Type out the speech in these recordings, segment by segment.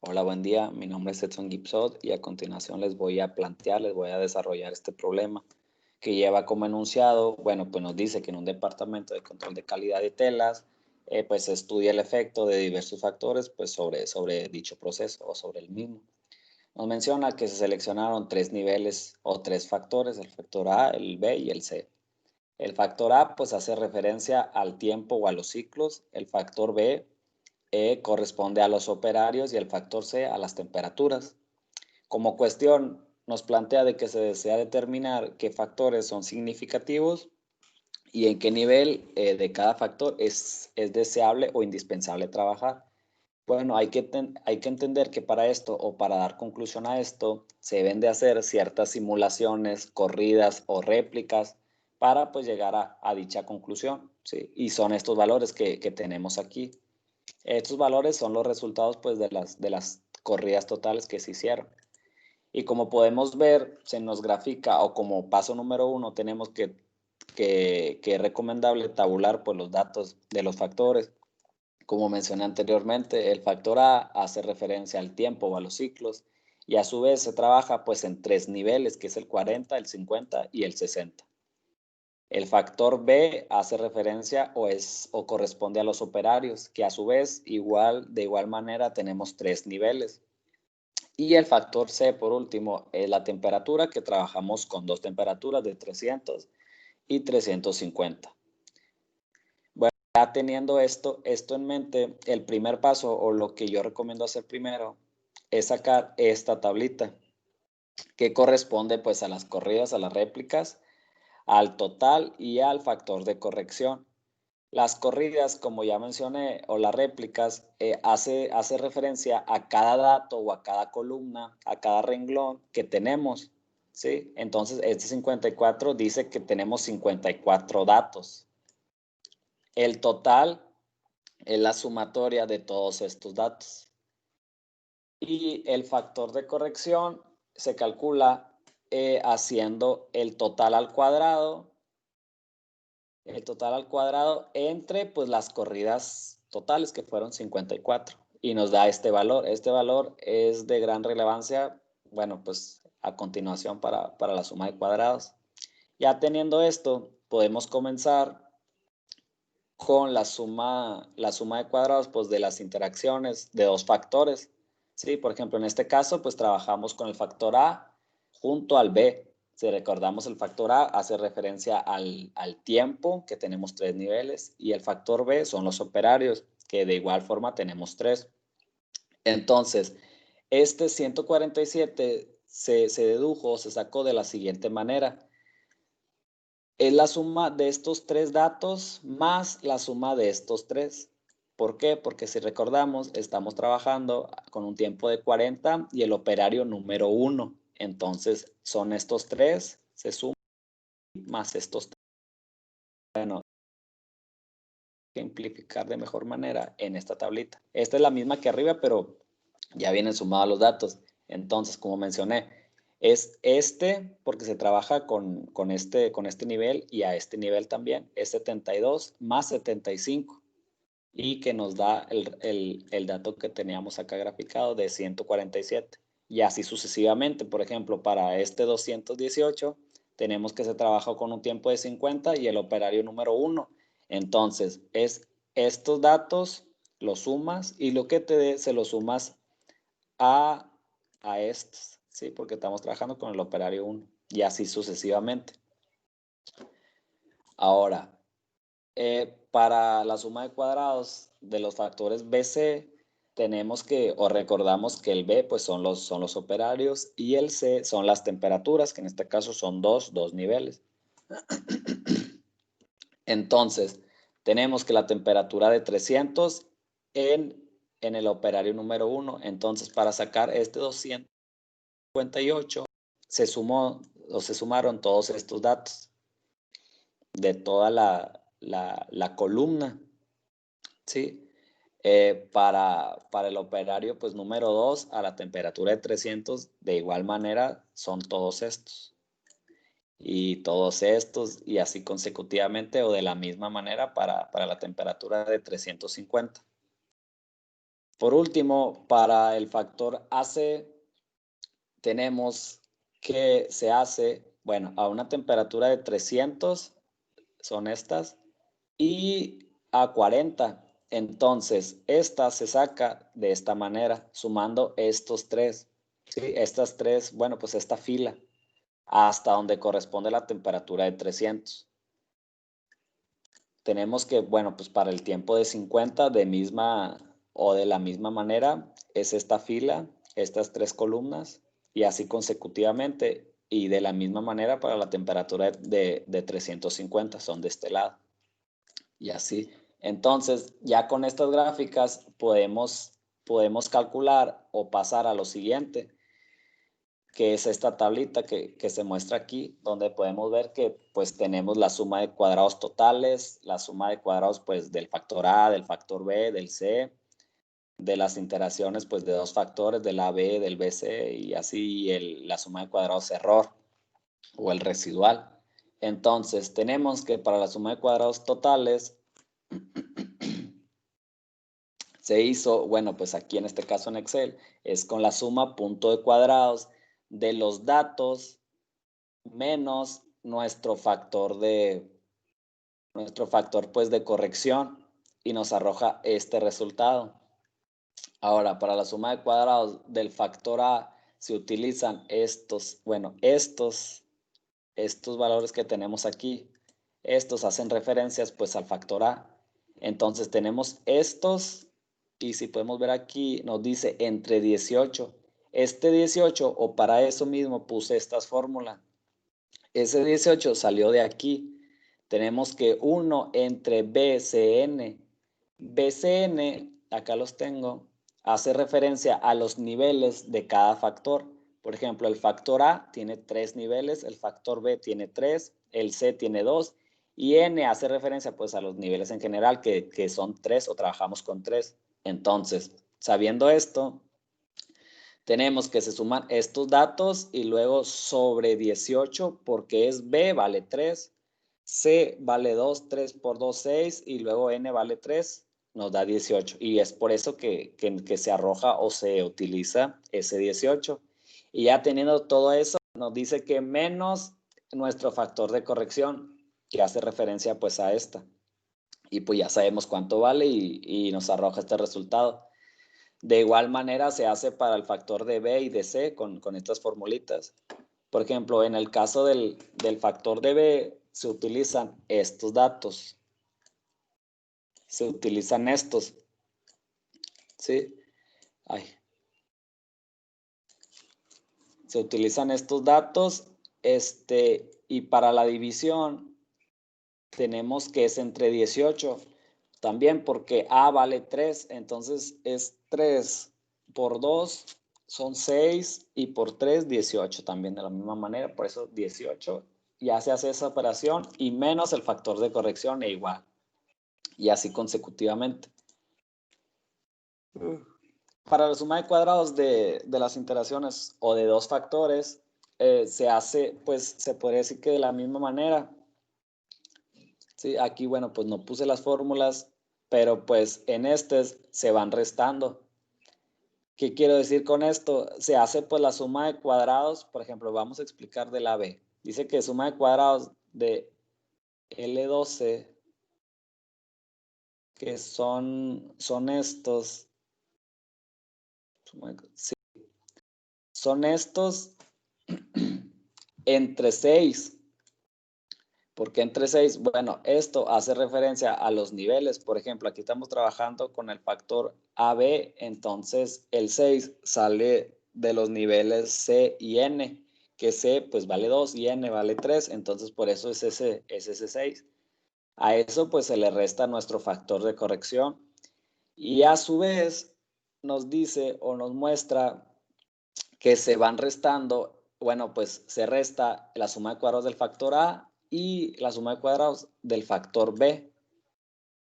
Hola, buen día. Mi nombre es Edson Gipsot y a continuación les voy a desarrollar este problema que lleva como enunciado, bueno, pues nos dice que en un departamento de control de calidad de telas, pues se estudia el efecto de diversos factores, pues sobre dicho proceso o sobre el mismo. Nos menciona que se seleccionaron tres niveles o tres factores, el factor A, el B y el C. El factor A, pues hace referencia al tiempo o a los ciclos. El factor B corresponde a los operarios y el factor C a las temperaturas. Como cuestión, nos plantea de que se desea determinar qué factores son significativos y en qué nivel de cada factor es deseable o indispensable trabajar. Bueno, hay que entender que para esto o para dar conclusión a esto se deben de hacer ciertas simulaciones, corridas o réplicas para pues llegar a dicha conclusión, ¿sí? Y son estos valores que tenemos aquí. Estos valores son los resultados pues, de las corridas totales que se hicieron. Y como podemos ver, se nos grafica o como paso número uno tenemos que es recomendable tabular pues, los datos de los factores. Como mencioné anteriormente, el factor A hace referencia al tiempo o a los ciclos y a su vez se trabaja pues en tres niveles, que es el 40, el 50 y el 60. El factor B hace referencia o corresponde a los operarios, que a su vez de igual manera tenemos tres niveles. Y el factor C, por último, es la temperatura, que trabajamos con dos temperaturas de 300 y 350. Bueno, ya teniendo esto en mente, el primer paso o lo que yo recomiendo hacer primero es sacar esta tablita que corresponde pues a las corridas, a las réplicas, al total y al factor de corrección. Las corridas, como ya mencioné, o las réplicas, hace referencia a cada dato o a cada columna, a cada renglón que tenemos, ¿sí? Entonces, este 54 dice que tenemos 54 datos. El total es la sumatoria de todos estos datos. Y el factor de corrección se calcula haciendo el total al cuadrado entre pues las corridas totales que fueron 54 y nos da este valor. Este valor es de gran relevancia, bueno, pues a continuación para la suma de cuadrados. Ya teniendo esto, podemos comenzar con la suma de cuadrados pues de las interacciones de dos factores. ¿Sí? Por ejemplo, en este caso, pues trabajamos con el factor A junto al B. Si recordamos, el factor A hace referencia al tiempo, que tenemos tres niveles, y el factor B son los operarios, que de igual forma tenemos tres. Entonces, este 147 se dedujo, se sacó de la siguiente manera. Es la suma de estos tres datos más la suma de estos tres. ¿Por qué? Porque si recordamos, estamos trabajando con un tiempo de 40 y el operario número 1. Entonces, son estos tres, se suman más estos tres. Bueno, que simplificar de mejor manera en esta tablita. Esta es la misma que arriba, pero ya vienen sumados los datos. Entonces, como mencioné, es este porque se trabaja con este nivel y a este nivel también. Es 72 más 75 y que nos da el dato que teníamos acá graficado de 147. Y así sucesivamente. Por ejemplo, para este 218 tenemos que se trabaja con un tiempo de 50 y el operario número 1. Entonces, es estos datos, los sumas y lo que te dé se lo sumas a, a estos, ¿sí? Porque estamos trabajando con el operario 1 y así sucesivamente. Ahora, para la suma de cuadrados de los factores BC, tenemos que, o recordamos que el B pues son los operarios y el C son las temperaturas, que en este caso son dos niveles. Entonces, tenemos que la temperatura de 300 en el operario número 1. Entonces, para sacar este 258, se sumaron todos estos datos de toda la columna, ¿sí? Para el operario, pues número 2, a la temperatura de 300, de igual manera, son todos estos. Y todos estos, y así consecutivamente o de la misma manera para la temperatura de 350. Por último, para el factor AC, tenemos que se hace, bueno, a una temperatura de 300, son estas, y a 40. Entonces, esta se saca de esta manera, sumando estos tres, ¿sí? Estas tres, bueno, pues esta fila, hasta donde corresponde la temperatura de 300. Tenemos que, bueno, pues para el tiempo de 50, de la misma manera, es esta fila, estas tres columnas, y así consecutivamente, y de la misma manera para la temperatura de 350, son de este lado. Y así. Entonces, ya con estas gráficas podemos calcular o pasar a lo siguiente, que es esta tablita que se muestra aquí, donde podemos ver que pues tenemos la suma de cuadrados totales, la suma de cuadrados pues del factor A, del factor B, del C, de las interacciones pues de dos factores, del AB, del BC, y así la suma de cuadrados error o el residual. Entonces, tenemos que para la suma de cuadrados totales se hizo, bueno, pues aquí en este caso en Excel, es con la suma punto de cuadrados de los datos menos nuestro factor pues de corrección, y nos arroja este resultado. Ahora, para la suma de cuadrados del factor A se utilizan estos valores que tenemos aquí. Estos hacen referencias pues al factor A. Entonces tenemos estos, y si podemos ver aquí nos dice entre 18. Este 18, o para eso mismo puse estas fórmulas. Ese 18 salió de aquí. Tenemos que 1 entre BCN. BCN, acá los tengo, hace referencia a los niveles de cada factor. Por ejemplo, el factor A tiene 3 niveles, el factor B tiene 3, el C tiene 2, y N hace referencia pues a los niveles en general, que son 3 o trabajamos con 3. Entonces, sabiendo esto, tenemos que se suman estos datos y luego sobre 18, porque es B vale 3, C vale 2, 3 por 2, 6, y luego N vale 3, nos da 18. Y es por eso que se arroja o se utiliza ese 18. Y ya teniendo todo eso, nos dice que menos nuestro factor de corrección, que hace referencia pues a esta. Y pues ya sabemos cuánto vale y nos arroja este resultado. De igual manera se hace para el factor de B y de C con estas formulitas. Por ejemplo, en el caso del factor de B se utilizan estos datos. Se utilizan estos. ¿Sí? Ay. Se utilizan estos datos. Y para la división tenemos que es entre 18. También porque A vale 3, entonces es 3 por 2 son 6, y por 3, 18 también de la misma manera, por eso 18. Ya se hace esa operación y menos el factor de corrección e igual. Y así consecutivamente. Para la suma de cuadrados de las interacciones o de dos factores, se hace, pues se podría decir que de la misma manera. Sí, aquí, bueno, pues no puse las fórmulas, pero pues en se van restando. ¿Qué quiero decir con esto? Se hace pues la suma de cuadrados, por ejemplo, vamos a explicar de la B. Dice que suma de cuadrados de L12, que son estos, sí, son estos entre 6. ¿Por qué entre 6? Bueno, esto hace referencia a los niveles. Por ejemplo, aquí estamos trabajando con el factor AB, entonces el 6 sale de los niveles C y N, que C pues vale 2 y N vale 3, entonces por eso es ese 6. A eso pues se le resta nuestro factor de corrección, y a su vez nos dice o nos muestra que se van restando, bueno, pues se resta la suma de cuadrados del factor A y la suma de cuadrados del factor B,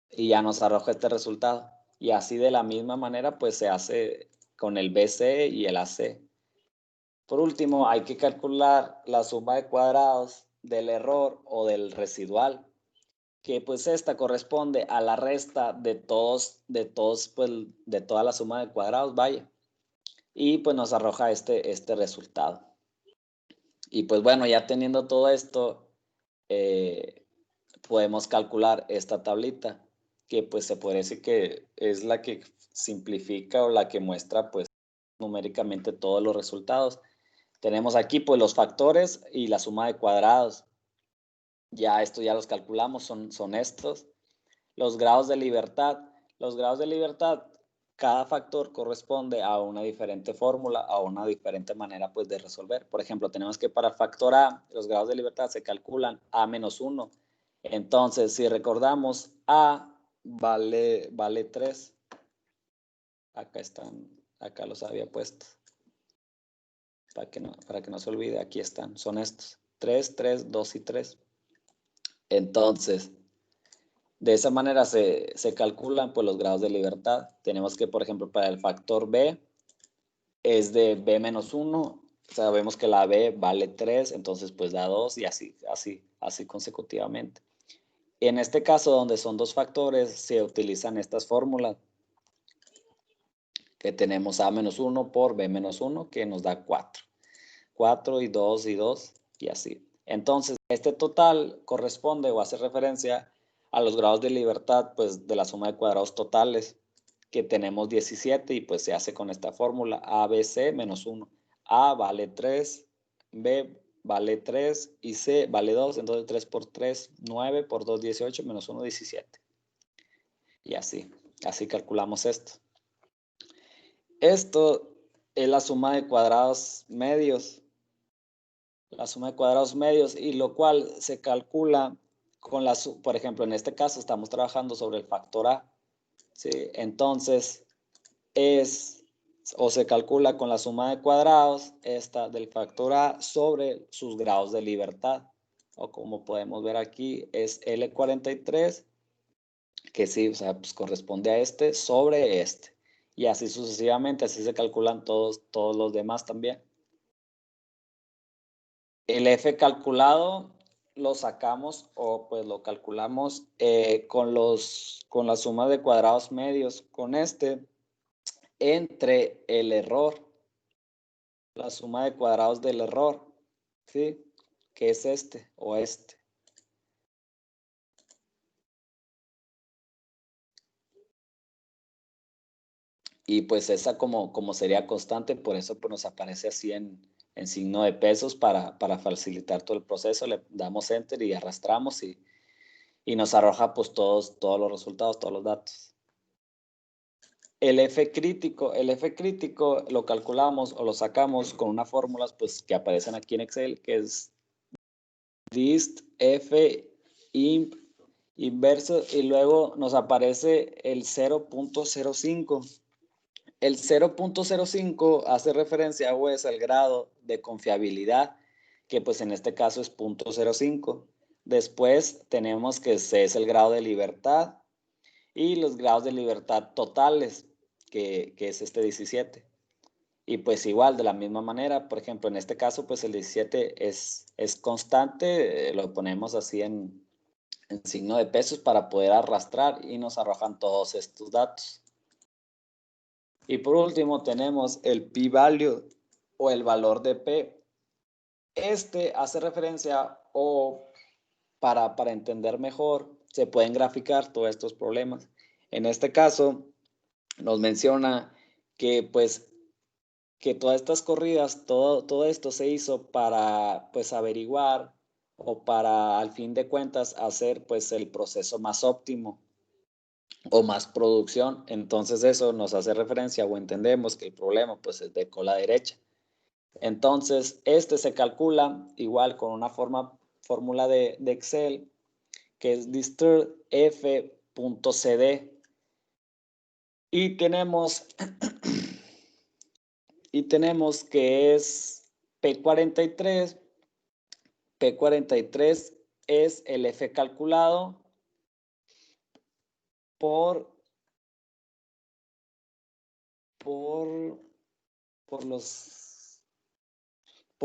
y ya nos arroja este resultado. Y así de la misma manera pues se hace con el BC y el AC. Por último, hay que calcular la suma de cuadrados del error o del residual. que pues esta corresponde a la resta de todos, pues de toda la suma de cuadrados, vaya. Y pues nos arroja este resultado. Y pues bueno, ya teniendo todo esto, podemos calcular esta tablita, que pues se puede decir que es la que simplifica o la que muestra pues numéricamente todos los resultados. Tenemos aquí pues los factores y la suma de cuadrados. Ya esto ya los calculamos, son estos. Los grados de libertad. Los grados de libertad, cada factor corresponde a una diferente fórmula, a una diferente manera pues de resolver. Por ejemplo, tenemos que para el factor A, los grados de libertad se calculan A menos 1. Entonces, si recordamos, A vale 3. Acá están, acá los había puesto. Para que no se olvide, aquí están, son estos. 3, 3, 2 y 3. Entonces, de esa manera se calculan pues, los grados de libertad. Tenemos que, por ejemplo, para el factor B es de B menos 1. Sabemos que la B vale 3, entonces pues da 2 y así consecutivamente. En este caso, donde son dos factores, se utilizan estas fórmulas que tenemos A menos 1 por B menos 1, que nos da 4. 4 y 2 y 2 y así. Entonces, este total corresponde o hace referencia a los grados de libertad pues, de la suma de cuadrados totales, que tenemos 17 y pues se hace con esta fórmula ABC menos 1. A vale 3, B vale 3 y C vale 2. Entonces 3 por 3, 9 por 2, 18, menos 1, 17. Y así calculamos esto. Esto es la suma de cuadrados medios. La suma de cuadrados medios, y lo cual se calcula con por ejemplo, en este caso estamos trabajando sobre el factor A, ¿sí? Entonces, se calcula con la suma de cuadrados esta del factor A sobre sus grados de libertad, o como podemos ver aquí, es L43, que sí, o sea, pues corresponde a este sobre este, y así sucesivamente, así se calculan todos los demás también. El F calculado lo sacamos o pues lo calculamos con la suma de cuadrados medios, con entre el error, la suma de cuadrados del error, ¿sí? Que es este o este. Y pues esa como sería constante, por eso pues nos aparece así en signo de pesos para facilitar todo el proceso. Le damos enter y arrastramos y nos arroja pues todos los resultados, todos los datos. El F crítico lo calculamos o lo sacamos con unas fórmulas pues, que aparecen aquí en Excel, que es dist f imp inverso, y luego nos aparece el 0.05. El 0.05 hace referencia o es el grado de confiabilidad, que pues en este caso es 0.05. Después tenemos que C es el grado de libertad y los grados de libertad totales, que es este 17. Y pues igual, de la misma manera, por ejemplo, en este caso, pues el 17 es constante, lo ponemos así en signo de pesos para poder arrastrar y nos arrojan todos estos datos. Y por último tenemos el p-value o el valor de P. Este hace referencia o para entender mejor, se pueden graficar todos estos problemas. En este caso, nos menciona que pues que todas estas corridas, todo esto se hizo para pues averiguar o para al fin de cuentas hacer pues el proceso más óptimo o más producción. Entonces eso nos hace referencia o entendemos que el problema pues es de cola derecha. Entonces este se calcula igual con una fórmula de Excel que es dist f.cd y tenemos que es P43. P43 es el F calculado por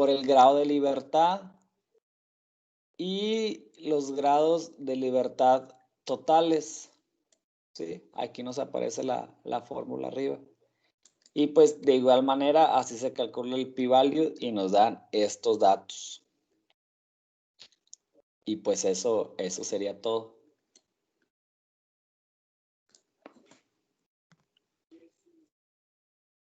el grado de libertad y los grados de libertad totales. ¿Sí? Aquí nos aparece la fórmula arriba. Y pues de igual manera, así se calcula el p-value y nos dan estos datos. Y pues eso sería todo.